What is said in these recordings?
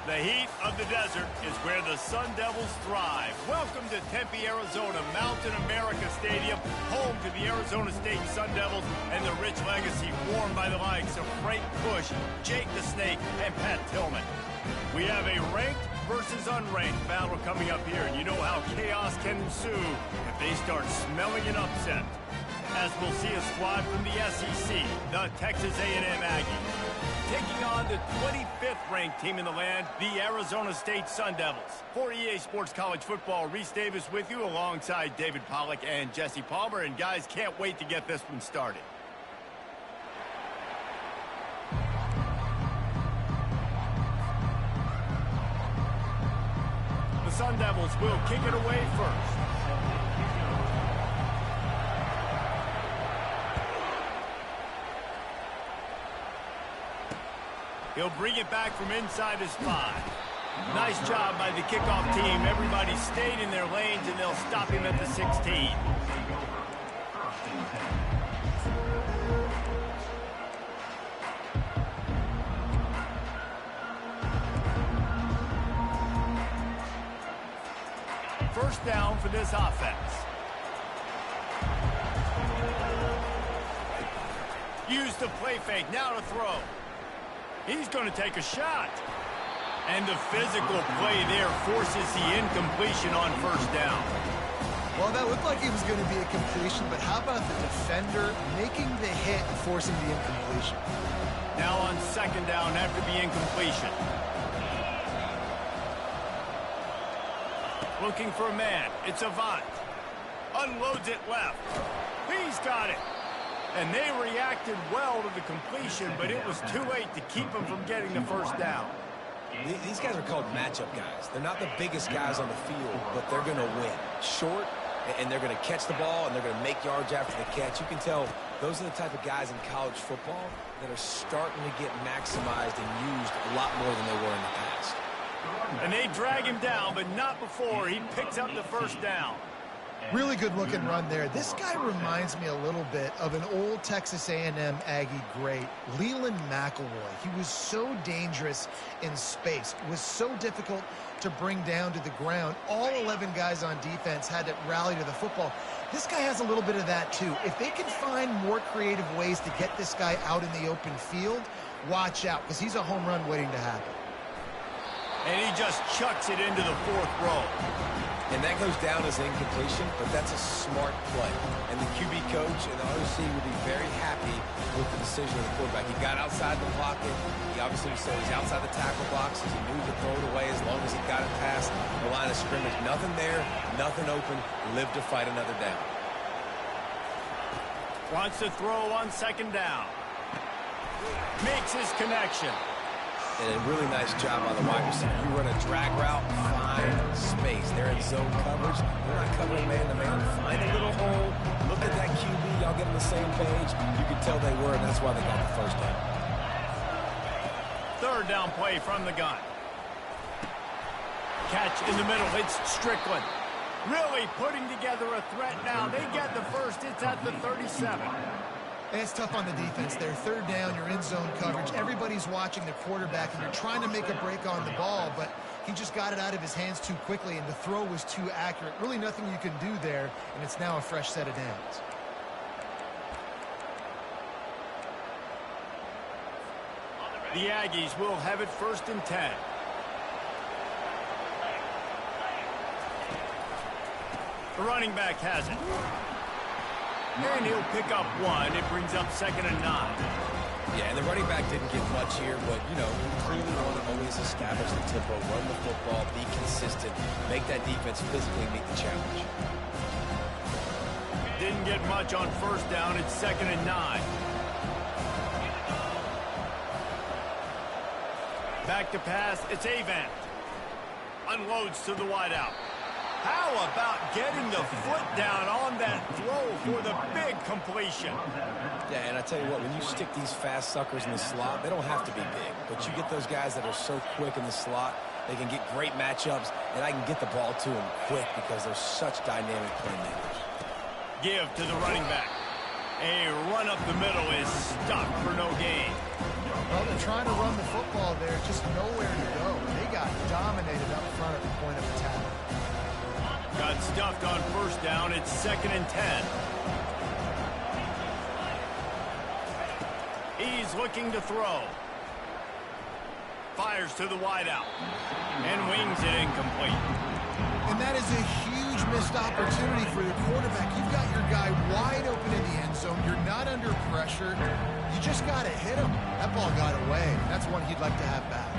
The heat of the desert is where the Sun Devils thrive. Welcome to Tempe, Arizona, Mountain America Stadium, home to the Arizona State Sun Devils and the rich legacy worn by the likes of Frank Bush, Jake the Snake, and Pat Tillman. We have a ranked versus unranked battle coming up here, and you know how chaos can ensue if they start smelling an upset. As we'll see a squad from the SEC, the Texas A&M Aggies, taking on the 25th ranked team in the land, the Arizona State Sun Devils. For EA Sports College Football, Reese Davis with you alongside David Pollack and Jesse Palmer. And guys, can't wait to get this one started. The Sun Devils will kick it away first. He'll bring it back from inside his 5. Nice job by the kickoff team. Everybody stayed in their lanes, and they'll stop him at the 16. First down for this offense. Use the play fake. Now to throw. He's going to take a shot. And the physical play there forces the incompletion on first down. Well, that looked like it was going to be a completion, but how about the defender making the hit and forcing the incompletion? Now on second down after the incompletion. Looking for a man. It's Avant. Unloads it left. He's got it. And they reacted well to the completion, but it was too late to keep them from getting the first down. These guys are called matchup guys. They're not the biggest guys on the field, but they're going to win. Short, and they're going to catch the ball, and they're going to make yards after the catch. You can tell those are the type of guys in college football that are starting to get maximized and used a lot more than they were in the past. And they drag him down, but not before he picks up the first down. Really good looking run there. This guy reminds me a little bit of an old Texas A&M Aggie great, Leland McElroy. He was so dangerous in space. It was so difficult to bring down to the ground. All 11 guys on defense had to rally to the football. This guy has a little bit of that too. If they can find more creative ways to get this guy out in the open field, watch out, because he's a home run waiting to happen. And he just chucks it into the 4th row. And that goes down as incompletion, but that's a smart play. And the QB coach and the OC will be very happy with the decision of the quarterback. He got outside the pocket. He obviously said he's outside the tackle box. He knew to throw it away as long as he got it past the line of scrimmage. Nothing there, nothing open. Live to fight another down. Wants to throw on second down. Makes his connection. And a really nice job on the wide receiver. You run a drag route, find space. They're in zone coverage. They're not covering man-to-man. Find a little hole. Look at that QB. Y'all get on the same page. You can tell they were, and that's why they got the first down. Third down play from the gun. Catch in the middle. It's Strickland. Really putting together a threat now. They get the first. It's at the 37. And it's tough on the defense there. Third down, you're in zone coverage. Everybody's watching the quarterback, and you're trying to make a break on the ball, but he just got it out of his hands too quickly, and the throw was too accurate. Really nothing you can do there, and it's now a fresh set of downs. The Aggies will have it 1st and 10. The running back has it. And he'll pick up 1. It brings up 2nd and 9. Yeah, and the running back didn't get much here, but, you know, you clearly want to always establish the tempo, run the football, be consistent, make that defense physically meet the challenge. Didn't get much on first down. It's 2nd and 9. Back to pass. It's Avant. Unloads to the wideout. How about getting the foot down on that throw for the big completion? Yeah, and I tell you what, when you stick these fast suckers in the slot, they don't have to be big. But you get those guys that are so quick in the slot, they can get great matchups, and I can get the ball to them quick because they're such dynamic playmakers. Give to the running back. A run up the middle is stopped for no gain. Well, they're trying to run the football there, just nowhere to go. They got dominated up front at the point of attack. Got stuffed on first down. It's 2nd and 10. He's looking to throw. Fires to the wideout. And wings it incomplete. And that is a huge missed opportunity for the quarterback. You've got your guy wide open in the end zone. You're not under pressure. You just got to hit him. That ball got away. That's one he'd like to have back.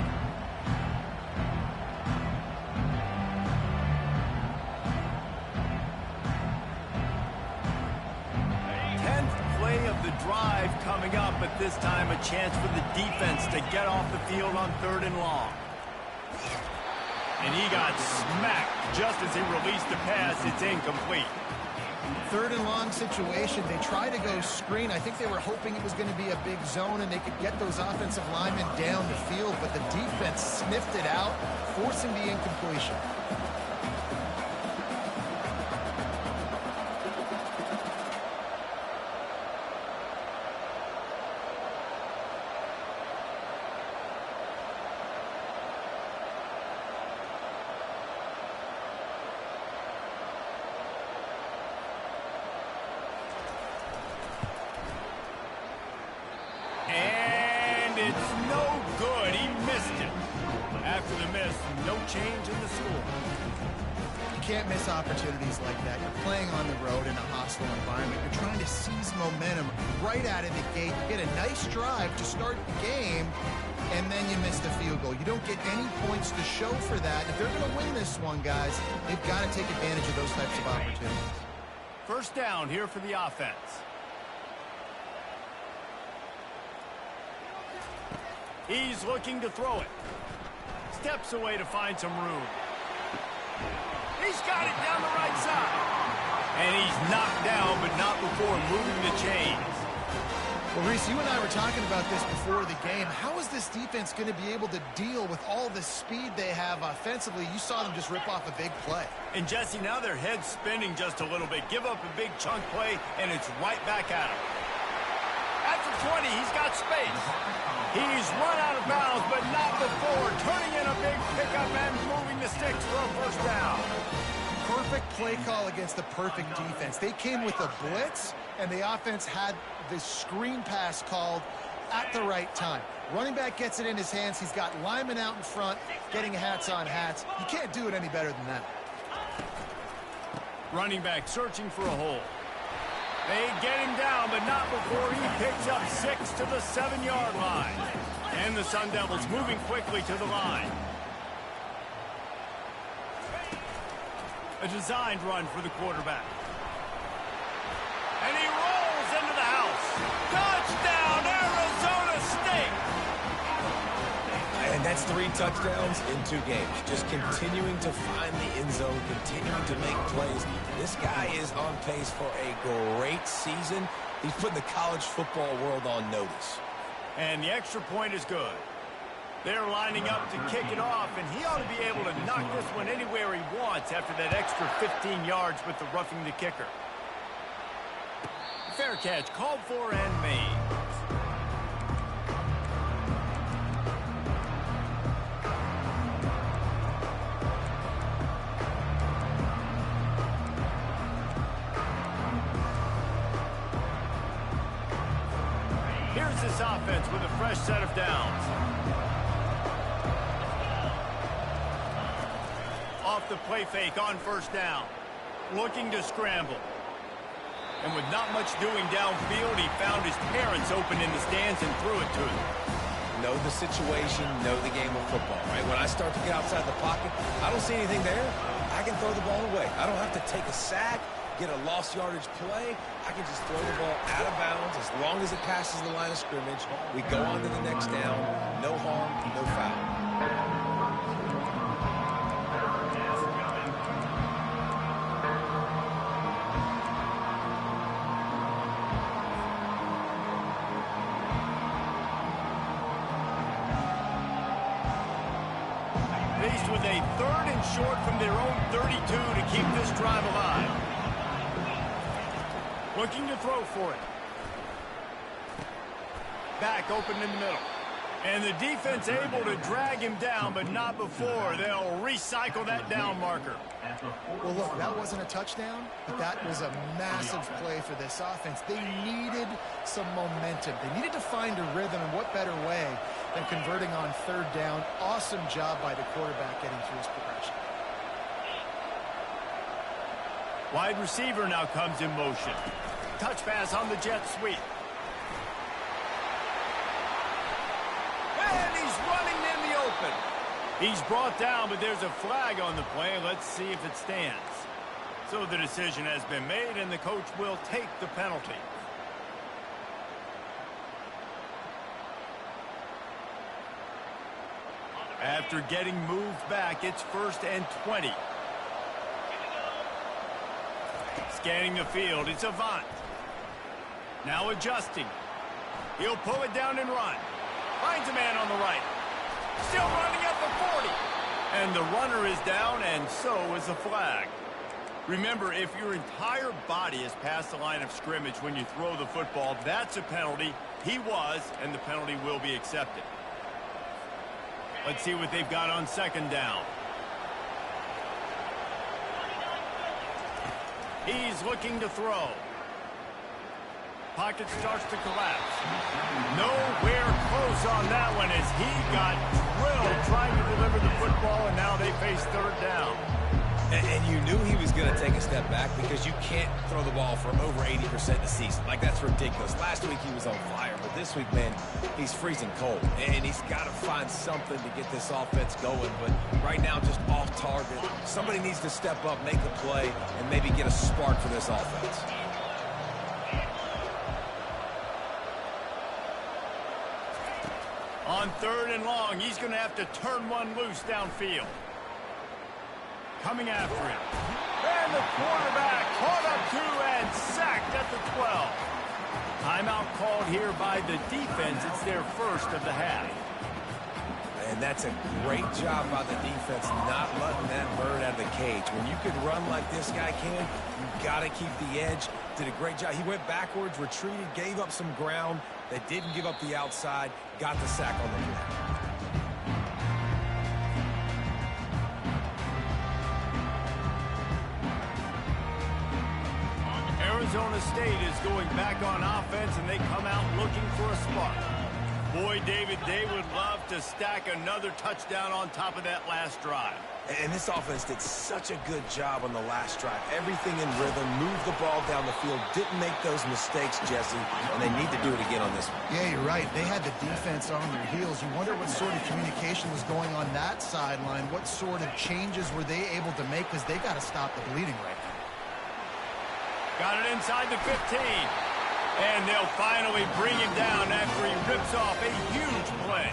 Of the drive coming up, but this time a chance for the defense to get off the field on 3rd and long. And he got smacked just as he released the pass. It's incomplete. 3rd and long situation. They try to go screen. I think they were hoping it was going to be a big zone and they could get those offensive linemen down the field, but the defense sniffed it out, forcing the incompletion. It's no good. He missed it. After the miss, no change in the score. You can't miss opportunities like that. You're playing on the road in a hostile environment. You're trying to seize momentum right out of the gate. You get a nice drive to start the game, and then you miss the field goal. You don't get any points to show for that. If they're going to win this one, guys, they've got to take advantage of those types of opportunities. First down here for the offense. He's looking to throw it. Steps away to find some room. He's got it down the right side. And he's knocked down, but not before moving the chains. Well, Reese, you and I were talking about this before the game. How is this defense going to be able to deal with all the speed they have offensively? You saw them just rip off a big play. And, Jesse, now their head's spinning just a little bit. Give up a big chunk play, and it's right back at him. At the 20, he's got space. He's run out of bounds, but not before turning in a big pickup and moving the sticks for a first down. Perfect play call against the perfect defense. They came with a blitz, and the offense had the screen pass called at the right time. Running back gets it in his hands. He's got linemen out in front, getting hats on hats. You can't do it any better than that. Running back searching for a hole. They get him down, but not before he picks up 6 to the 7-yard line. And the Sun Devils moving quickly to the line. A designed run for the quarterback. And he rolls into the house. Touchdown, Arizona State! And that's 3 touchdowns in 2 games. Just continuing to find the end zone, continuing to make plays. This guy is on pace for a great season. He's putting the college football world on notice. And the extra point is good. They're lining up to kick it off, and he ought to be able to knock this one anywhere he wants after that extra 15 yards with the roughing the kicker. Fair catch called for and made. Here's this offense with a fresh set of downs. Off the play fake on first down. Looking to scramble. And with not much doing downfield, he found his parents open in the stands and threw it to them. Know the situation, know the game of football, right? When I start to get outside the pocket, I don't see anything there. I can throw the ball away. I don't have to take a sack, get a lost yardage play. I can just throw the ball out of bounds as long as it passes the line of scrimmage. We go on to the next down. No harm, no foul. Faced with a 3rd and short from their own 32 to keep this drive alive. Looking to throw for it. Back open in the middle. And the defense able to drag him down, but not before. They'll recycle that down marker. Well, look, that wasn't a touchdown, but that was a massive play for this offense. They needed some momentum. They needed to find a rhythm, and what better way than converting on third down. Awesome job by the quarterback getting through his progression. Wide receiver now comes in motion. Touch pass on the jet sweep. And he's running in the open. He's brought down, but there's a flag on the play. Let's see if it stands. So the decision has been made, and the coach will take the penalty. After getting moved back, it's 1st and 20. Scanning the field, it's Avant. Now adjusting. He'll pull it down and run. Finds a man on the right. Still running at the 40. And the runner is down, and so is the flag. Remember, if your entire body is past the line of scrimmage when you throw the football, that's a penalty. He was, and the penalty will be accepted. Let's see what they've got on second down. He's looking to throw. Pocket starts to collapse. Nowhere close on that one as he got drilled trying to deliver the football, and now they face third down. And you knew he was going to take a step back because you can't throw the ball for over 80% a season. Like, that's ridiculous. Last week he was on fire, but this week, man, he's freezing cold. And he's got to find something to get this offense going. But right now, just off target. Somebody needs to step up, make a play, and maybe get a spark for this offense. On third and long, he's going to have to turn one loose downfield. Coming after him. And the quarterback caught up to and sacked at the 12. Timeout called here by the defense. It's their first of the half. And that's a great job by the defense, not letting that bird out of the cage. When you can run like this guy can, you got to keep the edge. Did a great job. He went backwards, retreated, gave up some ground that didn't give up the outside, got the sack on the play. Arizona State is going back on offense, and they come out looking for a spark. Boy, David, they would love to stack another touchdown on top of that last drive. And this offense did such a good job on the last drive. Everything in rhythm, moved the ball down the field, didn't make those mistakes, Jesse, and they need to do it again on this one. Yeah, you're right. They had the defense on their heels. You wonder what sort of communication was going on that sideline. What sort of changes were they able to make, because they got to stop the bleeding right now. Got it inside the 15. And they'll finally bring him down after he rips off a huge play.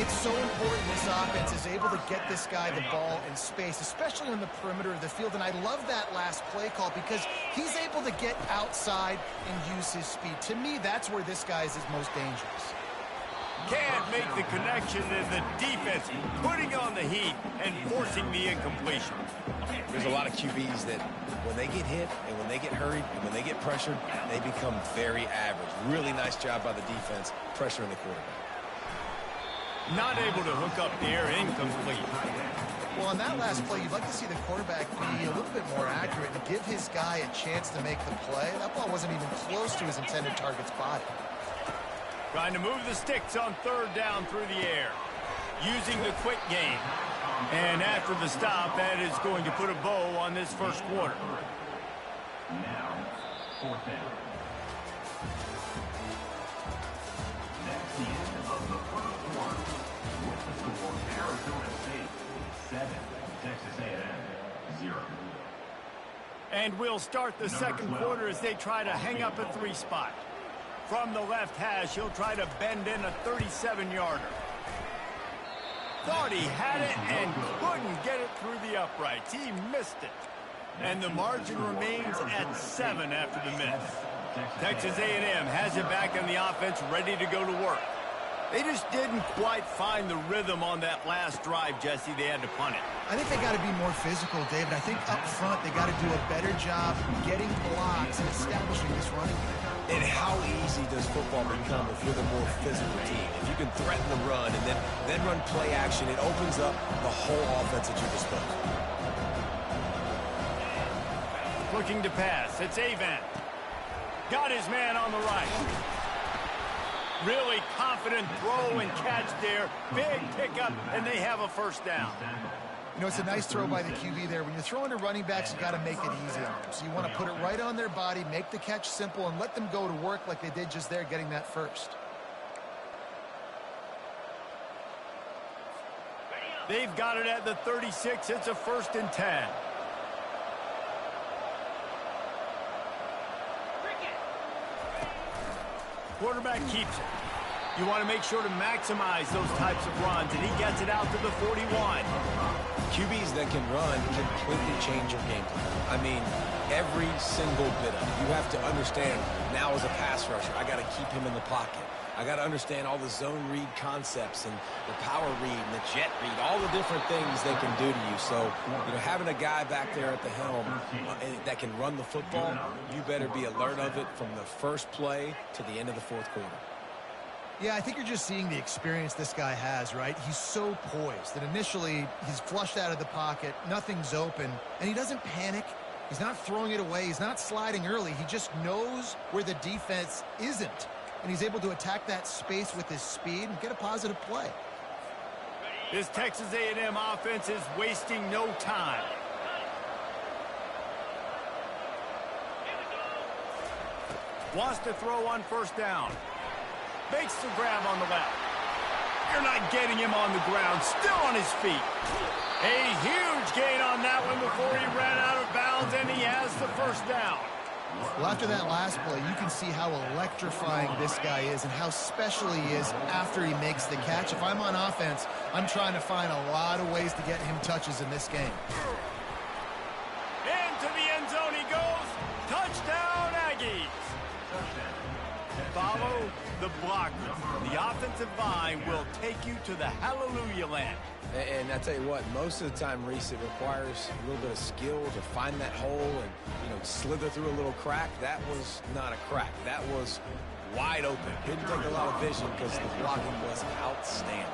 It's so important this offense is able to get this guy the ball in space, especially on the perimeter of the field. And I love that last play call because he's able to get outside and use his speed. To me, that's where this guy is his most dangerous. Can't make the connection, and the defense putting on the heat and forcing the incompletion. There's a lot of QBs that when they get hit and when they get hurried and when they get pressured, they become very average. Really nice job by the defense pressuring the quarterback. Not able to hook up there, incomplete. Well, on that last play, you'd like to see the quarterback be a little bit more accurate and give his guy a chance to make the play. That ball wasn't even close to his intended target's body. Trying to move the sticks on third down through the air. Using the quick game. And after the stop, that is going to put a bow on this first quarter. Now, fourth down. That's the end of the first quarter. With the score, Arizona State 7, Texas A&M 0. And we'll start the second quarter as they try to hang up a three spot. From the left hash, he'll try to bend in a 37-yarder. Thought he had it and couldn't get it through the uprights. He missed it. And the margin remains at 7 after the miss. Texas A&M has it back in the offense, ready to go to work. They just didn't quite find the rhythm on that last drive, Jesse. They had to punt it. I think they got to be more physical, David. I think up front they got to do a better job getting blocks and establishing this running game. And how easy does football become if you're the more physical team? If you can threaten the run and then run play action, it opens up the whole offense at your disposal. Looking to pass. It's Avan. Got his man on the right. Really confident throw and catch there. Big pickup, and they have a first down. You know, it's a nice throw by the QB there. When you're throwing to running backs, you got to make it easy on them. So you want to put it right on their body, make the catch simple, and let them go to work like they did just there, getting that first. They've got it at the 36. It's a 1st and 10. Quarterback keeps it. You want to make sure to maximize those types of runs, and he gets it out to the 41. QBs that can run completely change your game plan. I mean, every single bit of it. You have to understand, now as a pass rusher, I got to keep him in the pocket. I got to understand all the zone read concepts and the power read and the jet read, all the different things they can do to you. So, you know, having a guy back there at the helm that can run the football, you better be alert of it from the first play to the end of the 4th quarter. Yeah, I think you're just seeing the experience this guy has, right? He's so poised that initially he's flushed out of the pocket, nothing's open, and he doesn't panic. He's not throwing it away. He's not sliding early. He just knows where the defense isn't, and he's able to attack that space with his speed and get a positive play. This Texas A&M offense is wasting no time. Wants to throw on 1st down. Makes the grab on the left. You're not getting him on the ground. Still on his feet. A huge gain on that one before he ran out of bounds, and he has the 1st down. Well, after that last play, you can see how electrifying this guy is and how special he is after he makes the catch. If I'm on offense, I'm trying to find a lot of ways to get him touches in this game. Into the end zone he goes. Touchdown, Aggies. Follow the blocker. The offensive line will take you to the hallelujah land. And I tell you what, most of the time, Reese, it requires a little bit of skill to find that hole and, you know, slither through a little crack. That was not a crack. That was wide open. Didn't take a lot of vision because the blocking was outstanding.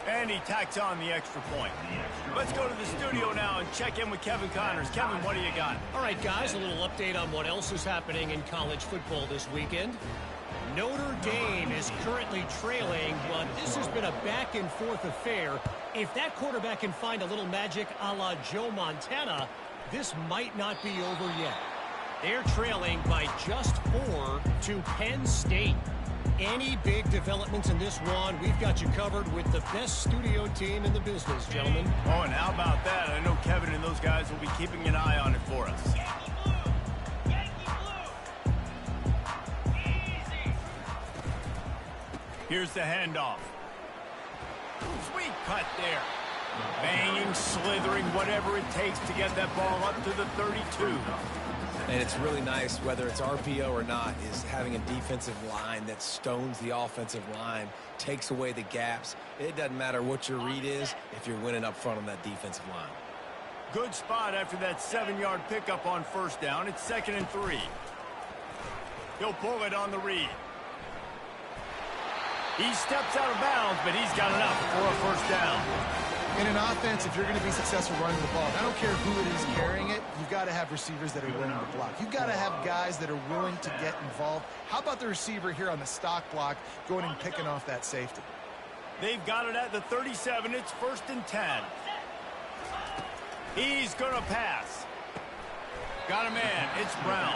And he tacks on the extra point. Let's go to the studio now and check in with Kevin Connors. Kevin, what do you got? All right, guys, a little update on what else is happening in college football this weekend. Notre Dame is currently trailing, but this has been a back-and-forth affair. If that quarterback can find a little magic a la Joe Montana, this might not be over yet. They're trailing by just 4 to Penn State. Any big developments in this one, we've got you covered with the best studio team in the business, gentlemen. Oh, and how about that? I know Kevin and those guys will be keeping an eye on it for us. Here's the handoff. Sweet cut there. Banging, slithering, whatever it takes to get that ball up to the 32. And it's really nice, whether it's RPO or not, is having a defensive line that stones the offensive line, takes away the gaps. It doesn't matter what your read is if you're winning up front on that defensive line. Good spot after that 7-yard pickup on 1st down. It's 2nd and 3. He'll pull it on the read. He steps out of bounds, but he's got enough for a 1st down. In an offense, if you're going to be successful running the ball, I don't care who it is carrying it, you've got to have receivers that are willing to block. You've got to have guys that are willing to get involved. How about the receiver here on the stock block going and picking off that safety? They've got it at the 37. It's 1st and 10. He's going to pass. Got a man. It's Brown.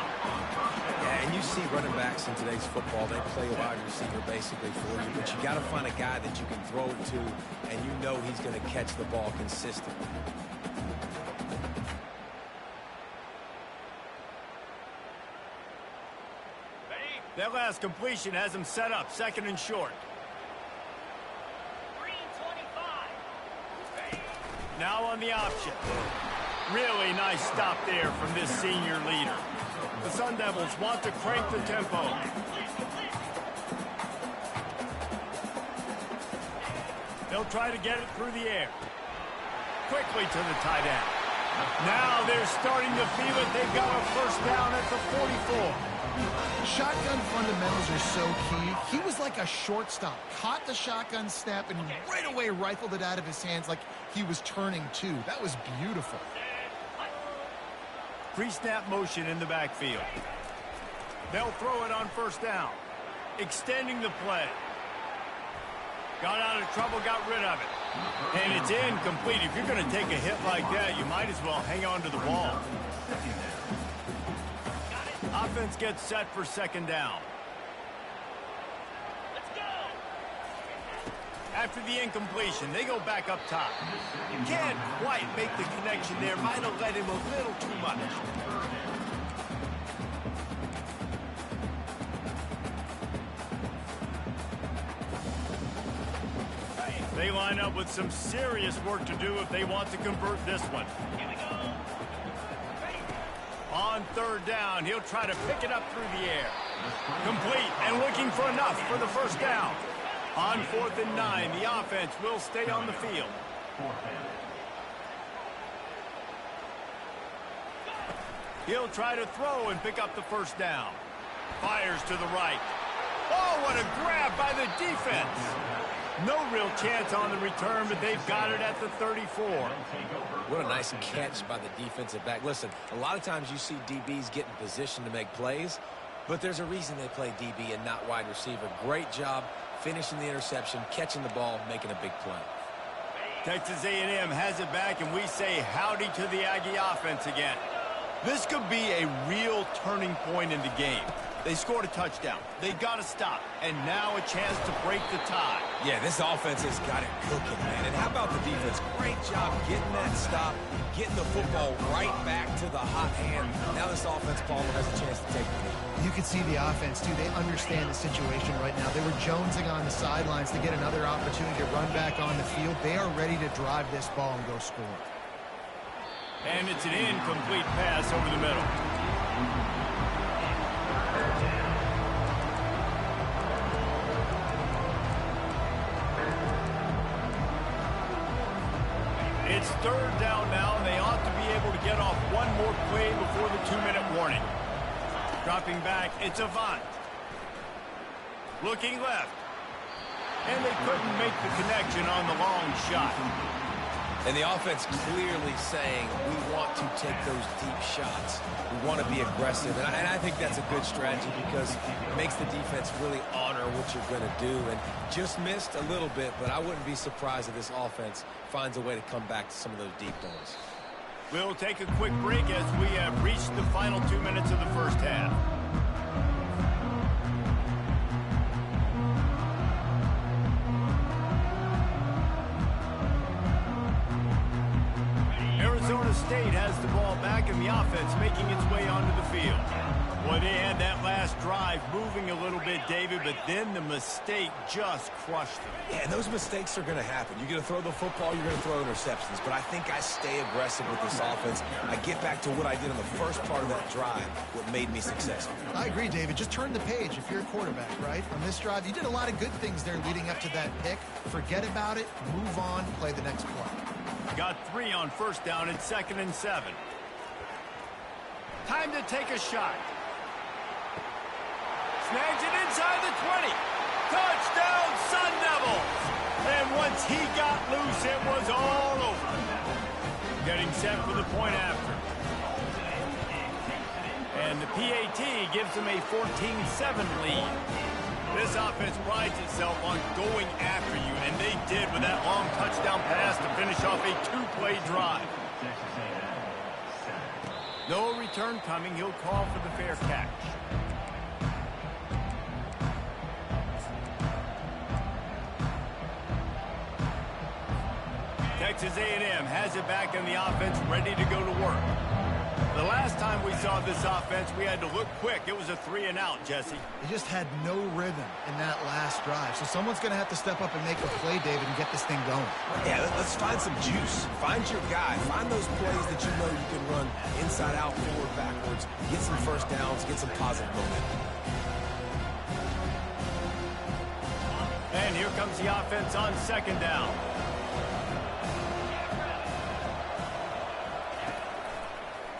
Yeah, and you see running backs in today's football, they play a wide receiver basically for you, but you got to find a guy that you can throw it to, and you know he's going to catch the ball consistently. That last completion has him set up, 2nd and short. Now on the option. Really nice stop there from this senior leader. The Sun Devils want to crank the tempo. He'll try to get it through the air. Quickly to the tight end. Now they're starting to feel it. They've got a first down at the 44. Shotgun fundamentals are so key. He was like a shortstop. Caught the shotgun snap and right away rifled it out of his hands like he was turning two. That was beautiful. Pre-snap motion in the backfield. They'll throw it on first down. Extending the play. Got out of trouble, got rid of it. And it's incomplete. If you're going to take a hit like that, you might as well hang on to the ball. Offense gets set for second down. Let's go. After the incompletion, they go back up top. Can't quite make the connection there. Might have let him a little too much. They line up with some serious work to do if they want to convert this one. Here we go. On third down, he'll try to pick it up through the air. Complete and looking for enough for the first down. On 4th and 9, the offense will stay on the field. He'll try to throw and pick up the first down. Fires to the right. Oh, what a grab by the defense. No real chance on the return, but they've got it at the 34. What a nice catch by the defensive back. Listen, a lot of times you see DBs get in position to make plays, but there's a reason they play DB and not wide receiver. Great job finishing the interception, catching the ball, making a big play. Texas A&M has it back, and we say howdy to the Aggie offense again. This could be a real turning point in the game. They scored a touchdown. They got to stop. And now a chance to break the tie. Yeah, this offense has got it cooking, man. And how about the defense? Great job getting that stop, getting the football right back to the hot hand. Now this offense, Palmer, has a chance to take the lead. You can see the offense, too. They understand the situation right now. They were jonesing on the sidelines to get another opportunity to run back on the field. They are ready to drive this ball and go score. And it's an incomplete pass over the middle. It's third down now, and they ought to be able to get off one more play before the 2-minute warning. Dropping back, it's Avant. Looking left. And they couldn't make the connection on the long shot. And the offense clearly saying, we want to take those deep shots. We want to be aggressive. And I think that's a good strategy because it makes the defense really honor what you're going to do. And just missed a little bit, but I wouldn't be surprised if this offense finds a way to come back to some of those deep balls. We'll take a quick break as we have reached the final 2 minutes of the first half. Arizona State has the ball back and the offense making its way onto the field. Boy, they had that last drive moving a little bit, David, but then the mistake just crushed them. Yeah, and those mistakes are going to happen. You're going to throw the football, you're going to throw interceptions, but I think I stay aggressive with this offense. I get back to what I did on the first part of that drive, what made me successful. I agree, David. Just turn the page if you're a quarterback, right? On this drive, you did a lot of good things there leading up to that pick. Forget about it, move on, play the next play. Got 3 on first down at 2nd and 7. Time to take a shot. Snags it inside the 20. Touchdown, Sun Devils! And once he got loose, it was all over. Getting set for the point after. And the PAT gives them a 14-7 lead. This offense prides itself on going after you, and they did with that long touchdown pass to finish off a 2-play drive. No return coming. He'll call for the fair catch. Texas A&M has it back in the offense, ready to go to work. The last time we saw this offense, we had to look quick. It was a 3-and-out, Jesse. They just had no rhythm in that last drive. So someone's going to have to step up and make a play, David, and get this thing going. Yeah, let's find some juice. Find your guy. Find those plays that you know you can run inside out, forward, backwards. Get some first downs. Get some positive momentum. And here comes the offense on second down.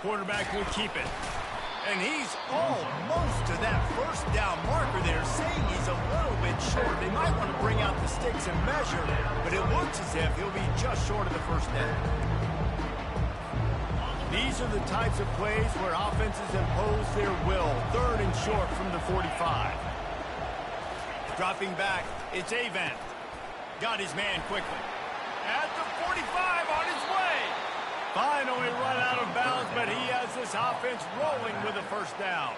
Quarterback will keep it. And he's almost to that first down marker there, saying he's a little bit short. They might want to bring out the sticks and measure, but it looks as if he'll be just short of the first down. These are the types of plays where offenses impose their will. Third and short from the 45. Dropping back, it's Avent. Got his man quickly. At the 45 on his way. Finally run out of bounds, but he has this offense rolling with a first down.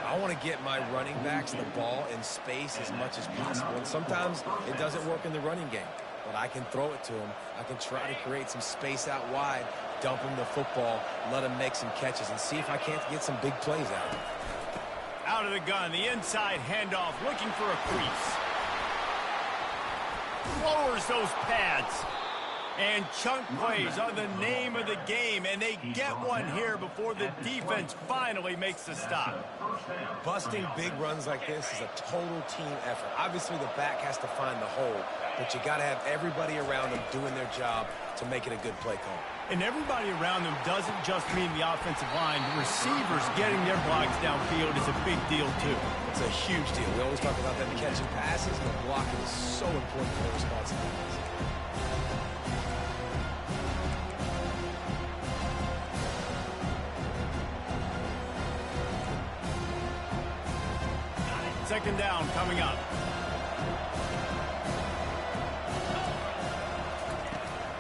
I want to get my running backs the ball in space as much as possible. And sometimes it doesn't work in the running game, but I can throw it to him. I can try to create some space out wide, dump him the football, let him make some catches, and see if I can't get some big plays out of him. Out of the gun, the inside handoff, looking for a crease. Lowers those pads. And chunk plays are the name of the game, and they get one here before the defense finally makes the stop. Busting big runs like this is a total team effort. Obviously, the back has to find the hole, but you got to have everybody around them doing their job to make it a good play call. And everybody around them doesn't just mean the offensive line. The receivers getting their blocks downfield is a big deal, too. It's a huge deal. We always talk about them catching passes, and the blocking is so important for their responsibilities. Second down coming up.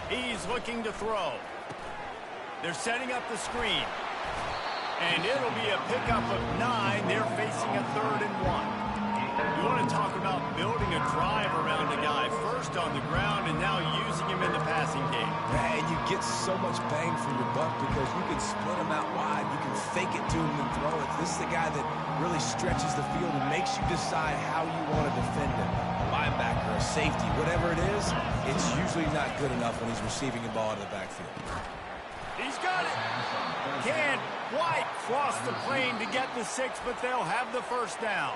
He's looking to throw. They're setting up the screen. And it'll be a pickup of 9. They're facing a 3rd and 1. You want to talk about building a drive around a guy first on the ground and now using him in the passing game. And you get so much bang for your buck because you can split him out wide. You can fake it to him and throw it. This is the guy that really stretches the field and makes you decide how you want to defend him. A linebacker, a safety, whatever it is, it's usually not good enough when he's receiving a ball in the backfield. He's got it. Can't quite cross the plane to get the 6, but they'll have the first down.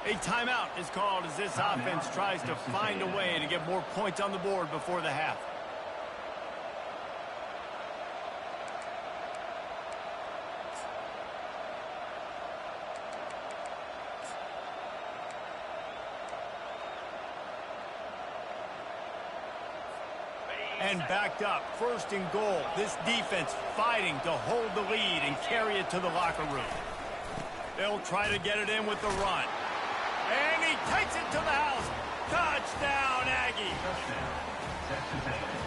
A timeout is called as this offense tries to find a way to get more points on the board before the half. And backed up, 1st and goal. This defense fighting to hold the lead and carry it to the locker room. They'll try to get it in with the run. And he takes it to the house. Touchdown, Aggie.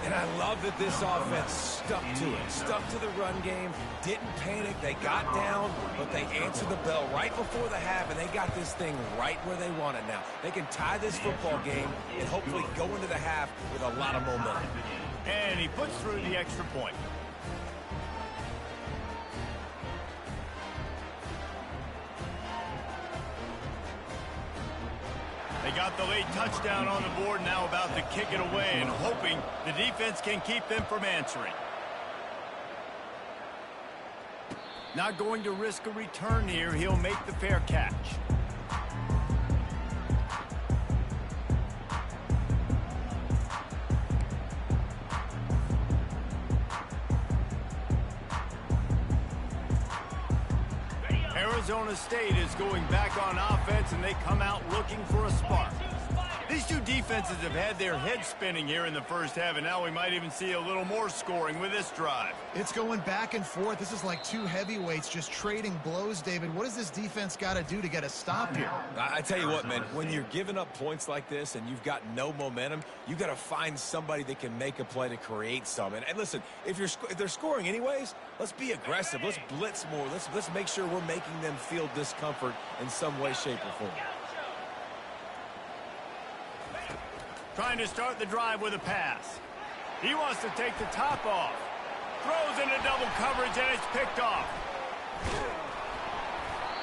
And I love that this offense stuck to it, stuck to the run game, didn't panic. They got down, but they answered the bell right before the half, and they got this thing right where they want it now. They can tie this football game and hopefully go into the half with a lot of momentum. And he puts through the extra point. They got the late touchdown on the board, now about to kick it away and hoping the defense can keep them from answering. Not going to risk a return here. He'll make the fair catch. Arizona State is going back on offense, and they come out looking for a spark. These two defenses have had their heads spinning here in the first half, and now we might even see a little more scoring with this drive. It's going back and forth. This is like two heavyweights just trading blows, David. What does this defense got to do to get a stop here? I tell you what, man, when you're giving up points like this and you've got no momentum, you got to find somebody that can make a play to create some. And listen, if they're scoring anyways, let's be aggressive. Let's blitz more. Let's make sure we're making them feel discomfort in some way, shape, or form. Trying to start the drive with a pass. He wants to take the top off. Throws into double coverage, and it's picked off.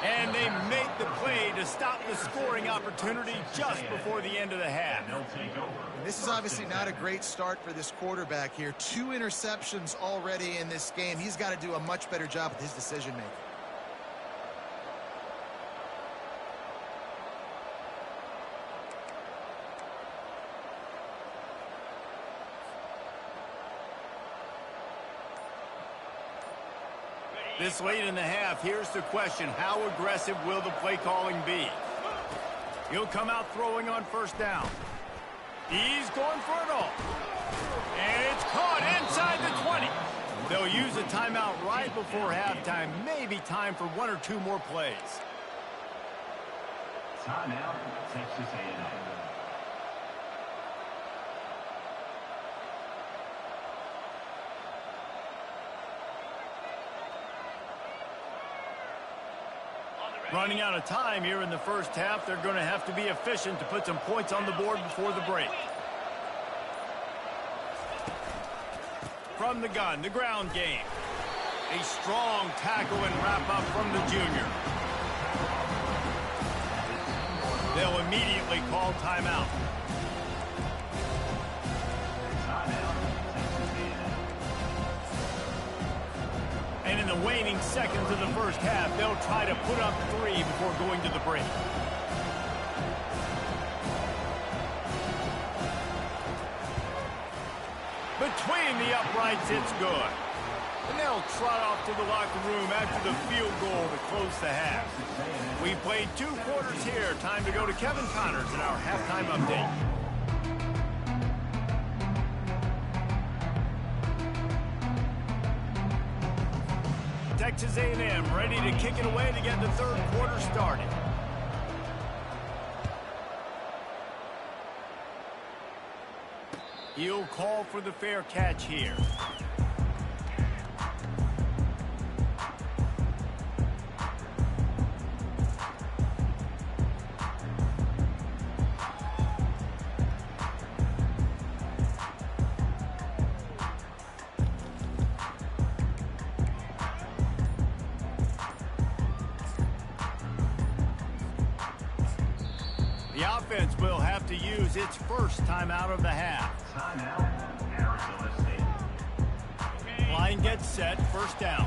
And they make the play to stop the scoring opportunity just before the end of the half. This is obviously not a great start for this quarterback here. 2 interceptions already in this game. He's got to do a much better job with his decision-making. This late in the half, here's the question. How aggressive will the play calling be? He'll come out throwing on first down. He's going for it all. And it's caught inside the 20. They'll use a timeout right before halftime. Maybe time for one or two more plays. Timeout, Texas A&M. Running out of time here in the first half. They're going to have to be efficient to put some points on the board before the break. From the gun, the ground game. A strong tackle and wrap up from the junior. They'll immediately call timeout. And in the waning seconds of the first half, they'll try to put up 3 before going to the break. Between the uprights, it's good. And they'll trot off to the locker room after the field goal to close the half. We played 2 quarters here. Time to go to Kevin Connors in our halftime update. Texas A&M ready to kick it away to get the third quarter started. He'll call for the fair catch here. The offense will have to use its first timeout of the half. Timeout, Arizona State. Line gets set, first down.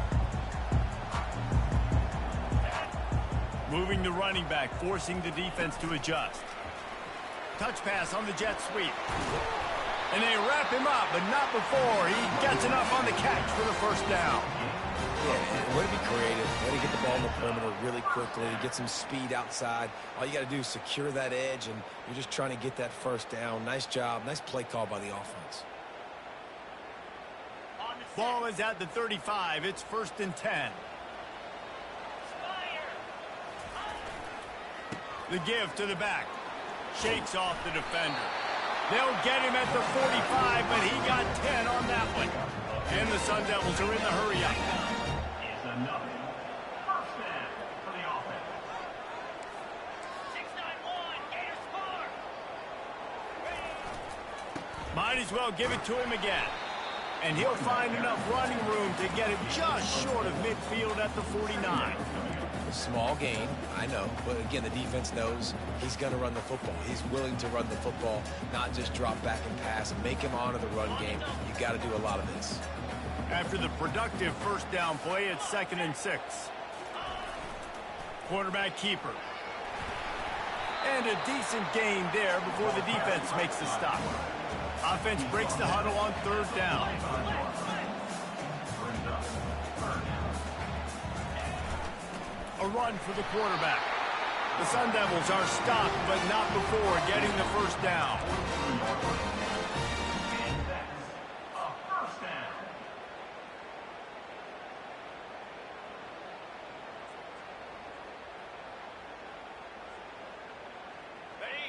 Moving the running back, forcing the defense to adjust. Touch pass on the jet sweep. And they wrap him up, but not before he gets enough on the catch for the first down. Yeah, way to be creative. Way to get the ball in the perimeter really quickly, get some speed outside. All you got to do is secure that edge, and you're just trying to get that first down. Nice job. Nice play call by the offense. Ball is at the 35. It's 1st and 10. The give to the back. Shakes off the defender. They'll get him at the 45, but he got 10 on that one. And the Sun Devils are in the hurry-up. Is another first down for the offense. 6-9-1, Gators score. Might as well give it to him again. And he'll find enough running room to get it just short of midfield at the 49. A small gain, I know, but again, the defense knows he's going to run the football. He's willing to run the football, not just drop back and pass and make him honor the run game. You got to do a lot of this. After the productive first down play, it's 2nd and 6. Quarterback keeper. And a decent gain there before the defense makes the stop. Offense breaks the huddle on 3rd down. A run for the quarterback. The Sun Devils are stopped, but not before getting the first down. And that's a first down.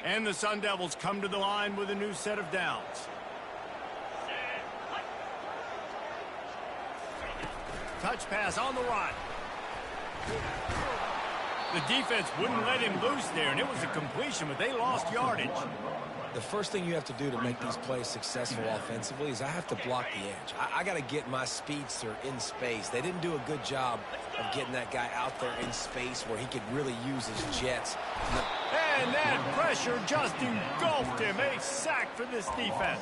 And the Sun Devils come to the line with a new set of downs. Touch pass on the run. The defense wouldn't let him loose there, and it was a completion, but they lost yardage. The first thing you have to do to make these plays successful offensively is I have to block the edge. I got to get my speedster in space. They didn't do a good job of getting that guy out there in space where he could really use his jets. And that pressure just engulfed him. A sack for this defense.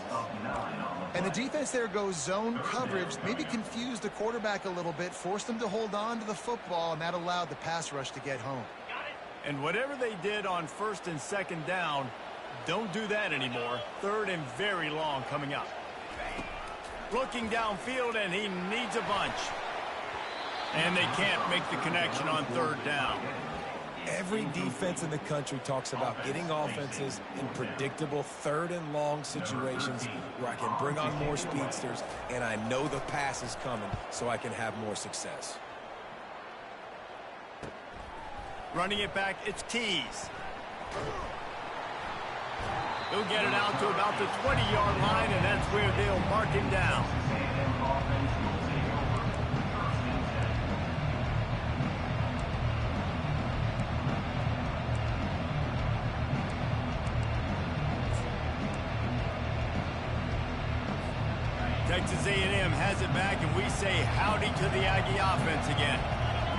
And the defense there goes zone coverage, maybe confused the quarterback a little bit, forced him to hold on to the football, and that allowed the pass rush to get home. And whatever they did on 1st and 2nd down, don't do that anymore. 3rd and very long coming up. Looking downfield, and he needs a bunch. And they can't make the connection on third down. Every defense in the country talks about getting offenses in predictable third and long situations where I can bring on more speedsters and I know the pass is coming so I can have more success. Running it back, it's Tees. He'll get it out to about the 20-yard line, and that's where they'll mark him down. Texas A&M has it back, and we say howdy to the Aggie offense again.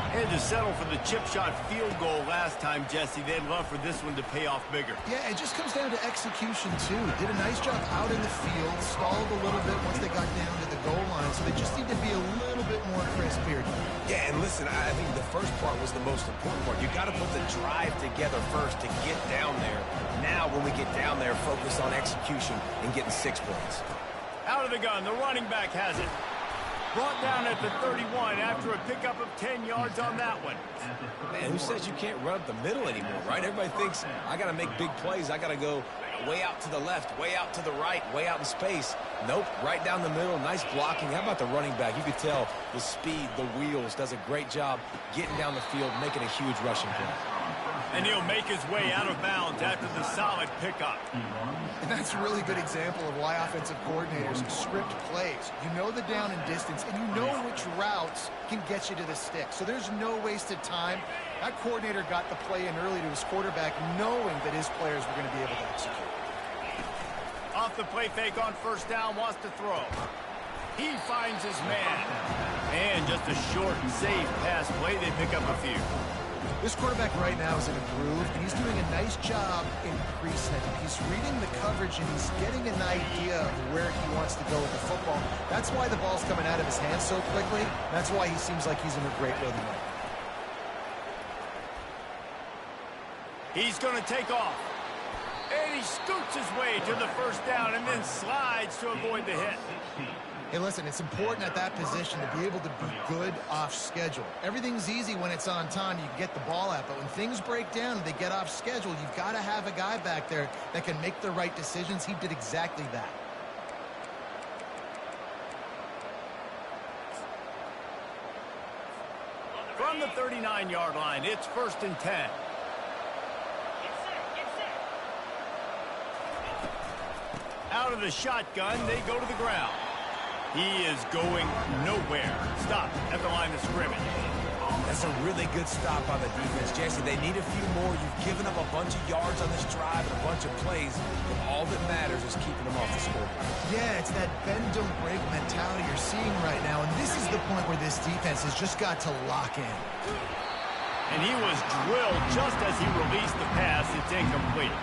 They had to settle for the chip shot field goal last time, Jesse. They'd love for this one to pay off bigger. Yeah, it just comes down to execution, too. Did a nice job out in the field, stalled a little bit once they got down to the goal line, so they just need to be a little bit more crisp here. Yeah, and listen, I think the first part was the most important part. You got to put the drive together first to get down there. Now, when we get down there, focus on execution and getting 6 points. Out of the gun, the running back has it. Brought down at the 31 after a pickup of 10 yards on that one. Man, who says you can't run up the middle anymore, right? Everybody thinks I got to make big plays. I got to go way out to the left, way out to the right, way out in space. Nope, right down the middle, nice blocking. How about the running back? You could tell the speed, the wheels, does a great job getting down the field, making a huge rushing play. And he'll make his way out of bounds after the solid pickup. And that's a really good example of why offensive coordinators script plays. You know the down and distance, and you know which routes can get you to the stick. So there's no wasted time. That coordinator got the play in early to his quarterback, knowing that his players were going to be able to execute. Off the play fake on first down, wants to throw. He finds his man. And just a short and safe pass play. They pick up a few. This quarterback right now is in a groove, and he's doing a nice job in precinct. He's reading the coverage, and he's getting an idea of where he wants to go with the football. That's why the ball's coming out of his hands so quickly. That's why he seems like he's in a great rhythm right now. He's going to take off. And he scoots his way to the first down and then slides to avoid the hit. Hey, listen, it's important at that position to be able to be good off schedule. Everything's easy when it's on time. You can get the ball out. But when things break down and they get off schedule, you've got to have a guy back there that can make the right decisions. He did exactly that. From the 39-yard line, it's 1st and 10. Out of the shotgun, they go to the ground. He is going nowhere. Stop at the line of scrimmage. That's a really good stop on the defense, Jesse. They need a few more. You've given up a bunch of yards on this drive and a bunch of plays, but all that matters is keeping them off the scoreboard. Yeah, it's that bend, don't break mentality you're seeing right now, and this is the point where this defense has just got to lock in. And he was drilled just as he released the pass. It's incomplete.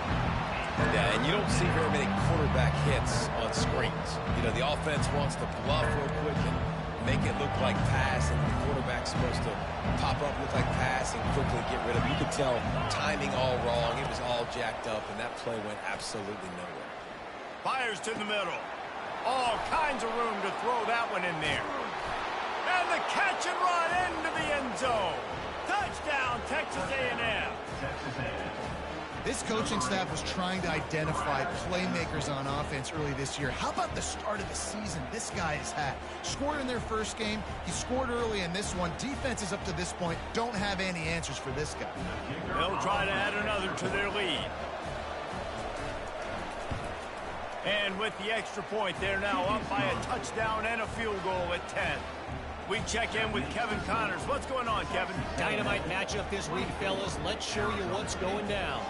Yeah, and you don't see very many quarterback hits on screens. You know, the offense wants to bluff real quick and make it look like pass, and the quarterback's supposed to pop up, look like pass, and quickly get rid of it. You could tell timing all wrong. It was all jacked up, and that play went absolutely nowhere. Fires to the middle. All kinds of room to throw that one in there. And the catch and run into the end zone. Touchdown, Texas A&M. This coaching staff was trying to identify playmakers on offense early this year. How about the start of the season this guy has had? Scored in their first game. He scored early in this one. Defenses up to this point don't have any answers for this guy. They'll try to add another to their lead. And with the extra point, they're now up by a touchdown and a field goal at 10. We check in with Kevin Connors. What's going on, Kevin? Dynamite matchup this week, fellas. Let's show you what's going down.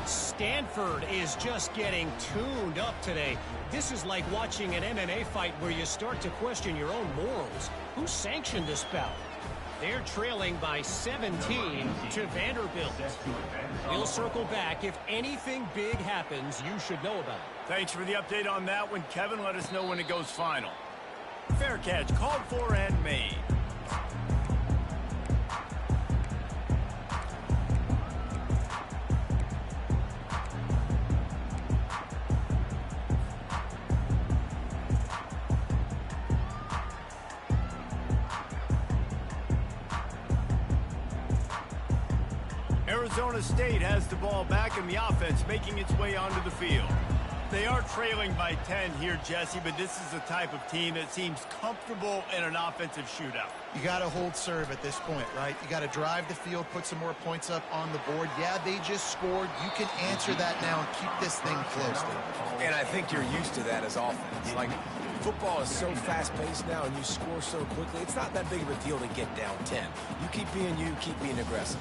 Stanford is just getting tuned up today. This is like watching an MMA fight where you start to question your own morals. Who sanctioned this bout? They're trailing by 17 to Vanderbilt. We'll circle back. If anything big happens, you should know about it. Thanks for the update on that one, Kevin. Let us know when it goes final. Fair catch called for and made. Arizona State has the ball back in the offense, making its way onto the field. They are trailing by 10 here, Jesse, but this is the type of team that seems comfortable in an offensive shootout. You got to hold serve at this point, right? You got to drive the field, put some more points up on the board. Yeah, they just scored. You can answer that now and keep this thing close. And I think you're used to that as offense. Like, football is so fast-paced now and you score so quickly, it's not that big of a deal to get down 10. You keep being aggressive.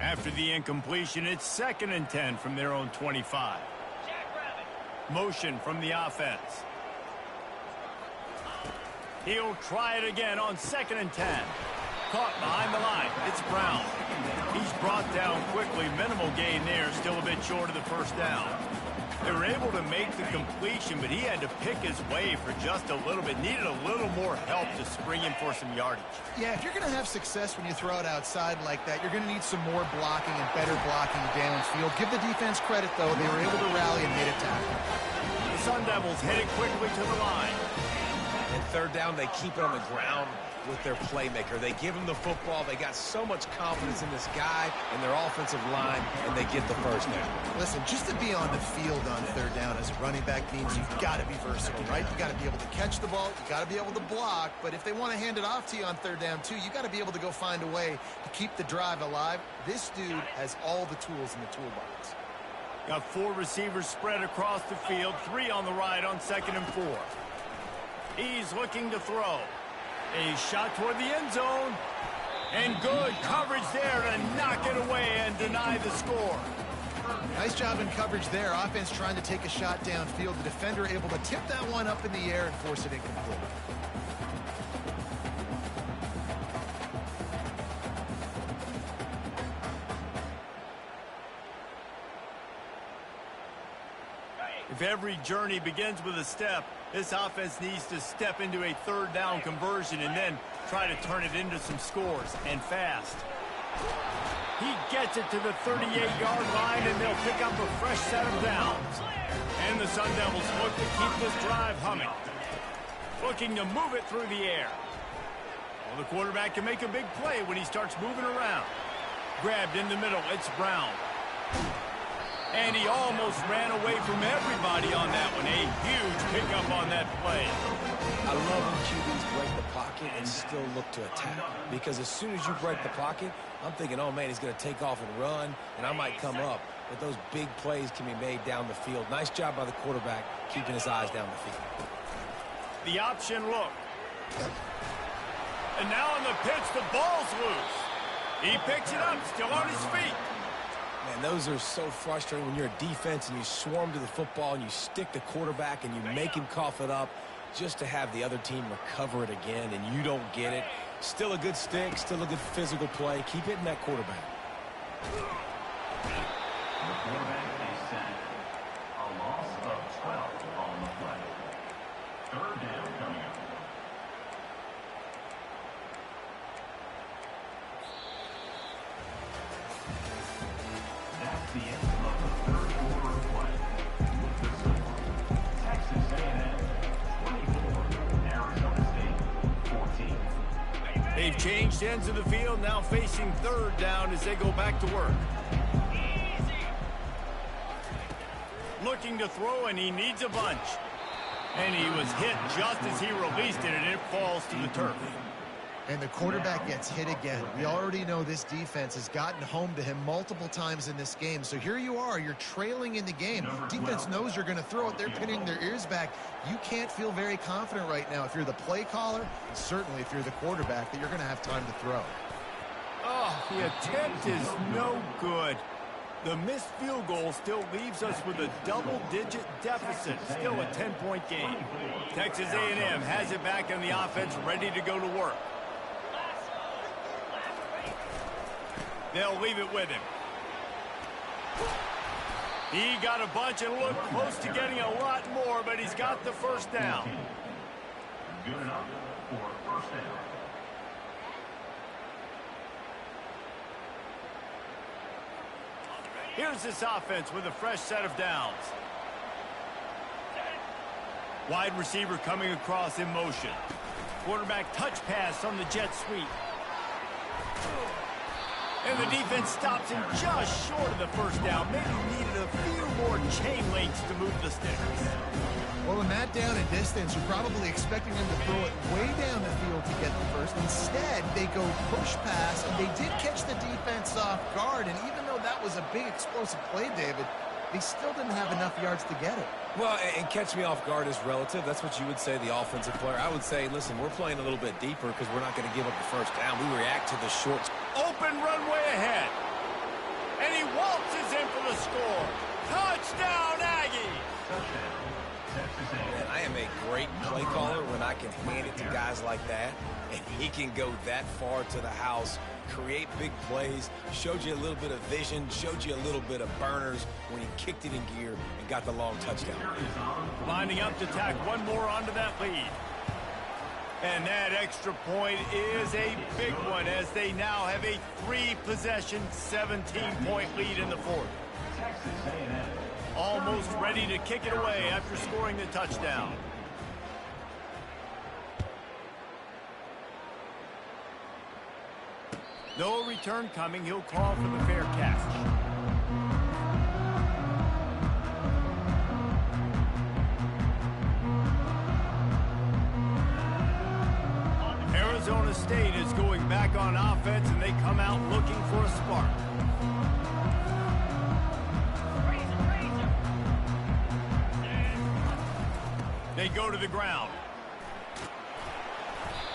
After the incompletion, it's 2nd and 10 from their own 25. Motion from the offense. He'll try it again on 2nd and 10. Caught behind the line. It's Brown. He's brought down quickly. Minimal gain there. Still a bit short of the first down. They were able to make the completion, but he had to pick his way for just a little bit. Needed a little more help to spring him for some yardage. Yeah, if you're going to have success when you throw it outside like that, you're going to need some more blocking and better blocking downfield. Give the defense credit, though. They were able to rally and made a tackle. The Sun Devils headed quickly to the line. And 3rd down, they keep it on the ground with their playmaker. They give him the football. They got so much confidence in this guy and their offensive line, and they get the first down. Listen, just to be on the field on 3rd down as a running back means you've got to be versatile, right? You got to be able to catch the ball. You got to be able to block. But if they want to hand it off to you on 3rd down, too, you got to be able to go find a way to keep the drive alive. This dude has all the tools in the toolbox. Got 4 receivers spread across the field, 3 on the right on 2nd and 4. He's looking to throw. A shot toward the end zone. And good coverage there to knock it away and deny the score. Nice job in coverage there. Offense trying to take a shot downfield. The defender able to tip that one up in the air and force it incomplete. If every journey begins with a step, this offense needs to step into a 3rd down conversion and then try to turn it into some scores, and fast. He gets it to the 38-yard line, and they'll pick up a fresh set of downs. And the Sun Devils look to keep this drive humming. Looking to move it through the air. Well, the quarterback can make a big play when he starts moving around. Grabbed in the middle, it's Brown. And he almost ran away from everybody on that one. A huge pickup on that play. I love when QBs break the pocket and still look to attack. Because as soon as you break the pocket, I'm thinking, oh, man, he's going to take off and run, and I might come up. But those big plays can be made down the field. Nice job by the quarterback keeping his eyes down the field. The option look. And now on the pitch, the ball's loose. He picks it up, still on his feet. Man, those are so frustrating when you're a defense and you swarm to the football and you stick the quarterback and you make him cough it up just to have the other team recover it again and you don't get it. Still a good stick, still a good physical play. Keep hitting that quarterback. The quarterback is set. A loss of 12 on the play. 3rd down coming up. That's the end of the 3rd quarter of play. With the score, Texas A&M 24, Arizona State 14. They've changed ends of the field, now facing 3rd down as they go back to work. Looking to throw, and he needs a bunch. And he was hit just as he released it, and it falls to the turf. And the quarterback gets hit again. We already know this defense has gotten home to him multiple times in this game. So here you are, you're trailing in the game. Defense knows you're going to throw it. They're pinning their ears back. You can't feel very confident right now if you're the play caller, and certainly if you're the quarterback, that you're going to have time to throw. Oh, the attempt is no good. The missed field goal still leaves us with a double-digit deficit, still a 10-point game. Texas A&M has it back in the offense, ready to go to work. They'll leave it with him. He got a bunch and looked close to getting a lot more, but he's got the first down. Good enough for 1st down. Here's this offense with a fresh set of downs. Wide receiver coming across in motion. Quarterback touch pass on the jet sweep. And the defense stops him just short of the first down. Maybe needed a few more chain links to move the sticks. Well, in that down and distance, you're probably expecting them to throw it way down the field to get the first. Instead, they go push pass, and they did catch the defense off guard. And even though that was a big explosive play, David, they still didn't have enough yards to get it. Well, and catch me off guard is relative. That's what you would say, the offensive player. I would say, listen, we're playing a little bit deeper because we're not going to give up the first down. We react to the shorts. Open runway ahead. And he waltzes in for the score. Touchdown, Aggie! And I am a great play caller when I can hand it to guys like that. And he can go that far to the house, create big plays, showed you a little bit of vision, showed you a little bit of burners when he kicked it in gear and got the long touchdown. Lining up to tack one more onto that lead. And that extra point is a big one as they now have a 3-possession, 17-point lead in the fourth. Almost ready to kick it away after scoring the touchdown. No return coming. He'll call for the fair catch. Arizona State is going back on offense, and they come out looking for a spark. They go to the ground.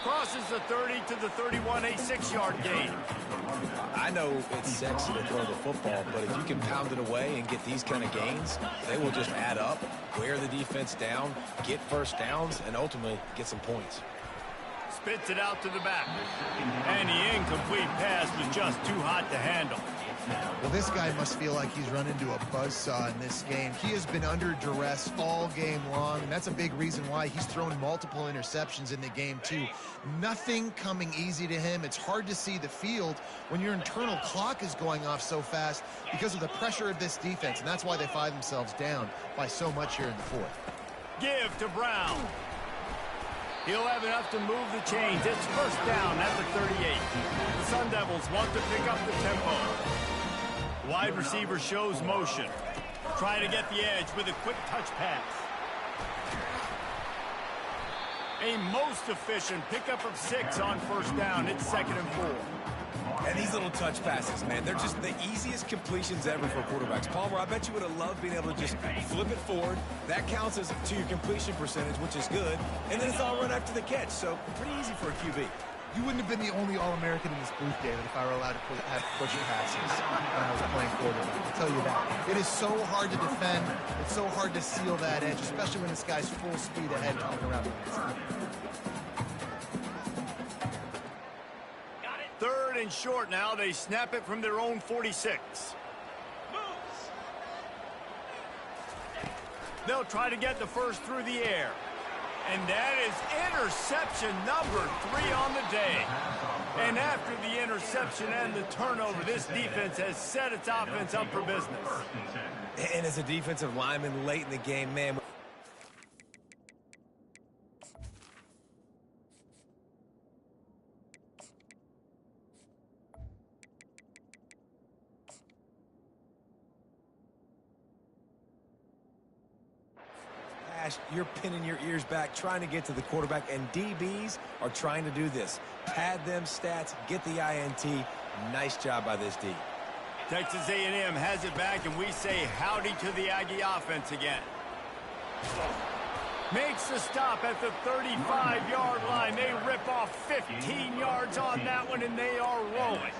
Crosses the 30 to the 31, a 6-yard gain. I know it's sexy to throw the football, but if you can pound it away and get these kind of gains, they will just add up, wear the defense down, get first downs, and ultimately get some points. Spits it out to the back. And the incomplete pass was just too hot to handle. Well, this guy must feel like he's run into a buzzsaw in this game. He has been under duress all game long, and that's a big reason why he's thrown multiple interceptions in the game, too. Nothing coming easy to him. It's hard to see the field when your internal clock is going off so fast because of the pressure of this defense, and that's why they find themselves down by so much here in the fourth. Give to Brown. He'll have enough to move the chains. It's first down at the 38. The Sun Devils want to pick up the tempo. Wide receiver shows motion. Try to get the edge with a quick touch pass. A most efficient pickup of 6 on first down. It's 2nd and 4. And these little touch passes, man, they're just the easiest completions ever for quarterbacks. Palmer, I bet you would have loved being able to just flip it forward. That counts as to your completion percentage, which is good. And then it's all run after the catch, so pretty easy for a QB. You wouldn't have been the only All-American in this booth, David, if I were allowed to have push passes when I was playing quarterback. I'll tell you that. It is so hard to defend. It's so hard to seal that edge, especially when this guy's full speed ahead coming around the inside. 3rd and short now. They snap it from their own 46. They'll try to get the first through the air. And that is interception number 3 on the day. And after the interception and the turnover, this defense has set its offense up for business. And as a defensive lineman late in the game, man, you're pinning your ears back, trying to get to the quarterback, and DBs are trying to do this. Pad them stats, get the INT. Nice job by this D. Texas A&M has it back, and we say howdy to the Aggie offense again. Makes the stop at the 35-yard line. They rip off 15 yards on that one, and they are rolling.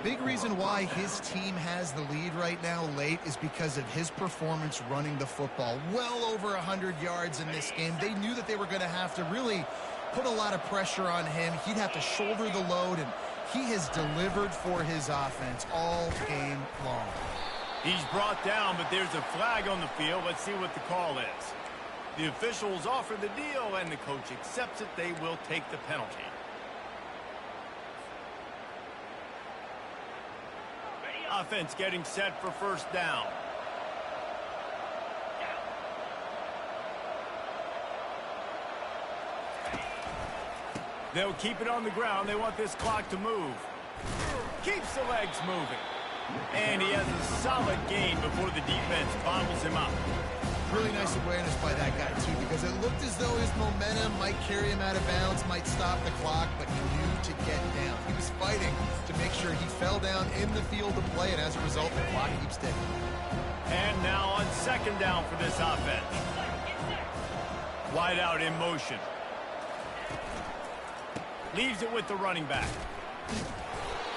Big reason why his team has the lead right now late is because of his performance running the football. Well over 100 yards in this game. They knew that they were going to have to really put a lot of pressure on him. He'd have to shoulder the load, and he has delivered for his offense all game long. He's brought down, but there's a flag on the field. Let's see what the call is. The officials offer the deal, and the coach accepts it. They will take the penalty. Offense getting set for first down. They'll keep it on the ground. They want this clock to move. Keeps the legs moving. And he has a solid gain before the defense bottles him up. Really nice awareness by that guy, too, because it looked as though his momentum might carry him out of bounds, might stop the clock, but he knew to get down. He was fighting to make sure he fell down in the field of play, and as a result, the clock keeps ticking. And now on second down for this offense. Wide out in motion. Leaves it with the running back.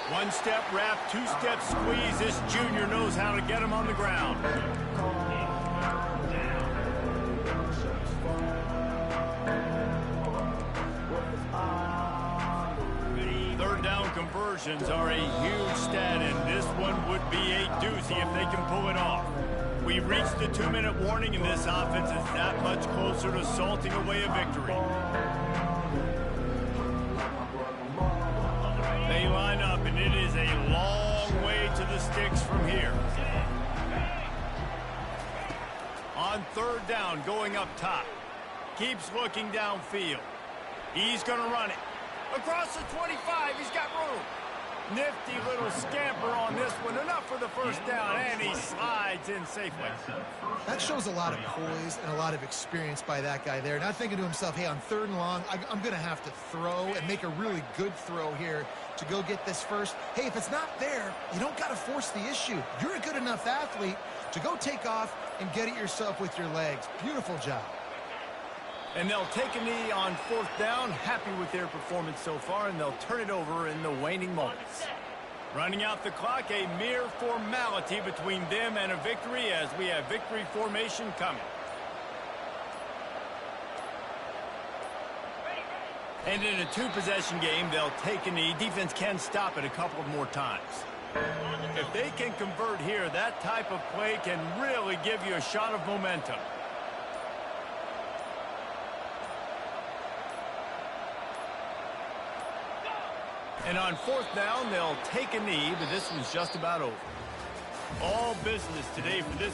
One-step wrap, two-step squeeze. This junior knows how to get him on the ground. Third down conversions are a huge stat, and this one would be a doozy if they can pull it off. We've reached the 2-minute warning, and this offense is that much closer to salting away a victory. They line up, and it is a long way to the sticks from here. On third down, going up top. Keeps looking downfield. He's going to run it. Across the 25, he's got room. Nifty little scamper on this one. Enough for the first down, and he slides in safely. That shows a lot of poise and a lot of experience by that guy there. Not thinking to himself, hey, on third and long, I'm going to have to throw and make a really good throw here to go get this first. Hey, if it's not there, you don't got to force the issue. You're a good enough athlete to go take off and get it yourself with your legs. Beautiful job. And they'll take a knee on fourth down, happy with their performance so far, and they'll turn it over in the waning moments. Running out the clock, a mere formality between them and a victory as we have victory formation coming. And in a two-possession game, they'll take a knee. Defense can stop it a couple of more times. If they can convert here, that type of play can really give you a shot of momentum. And on fourth down, they'll take a knee, but this one's just about over. All business today for this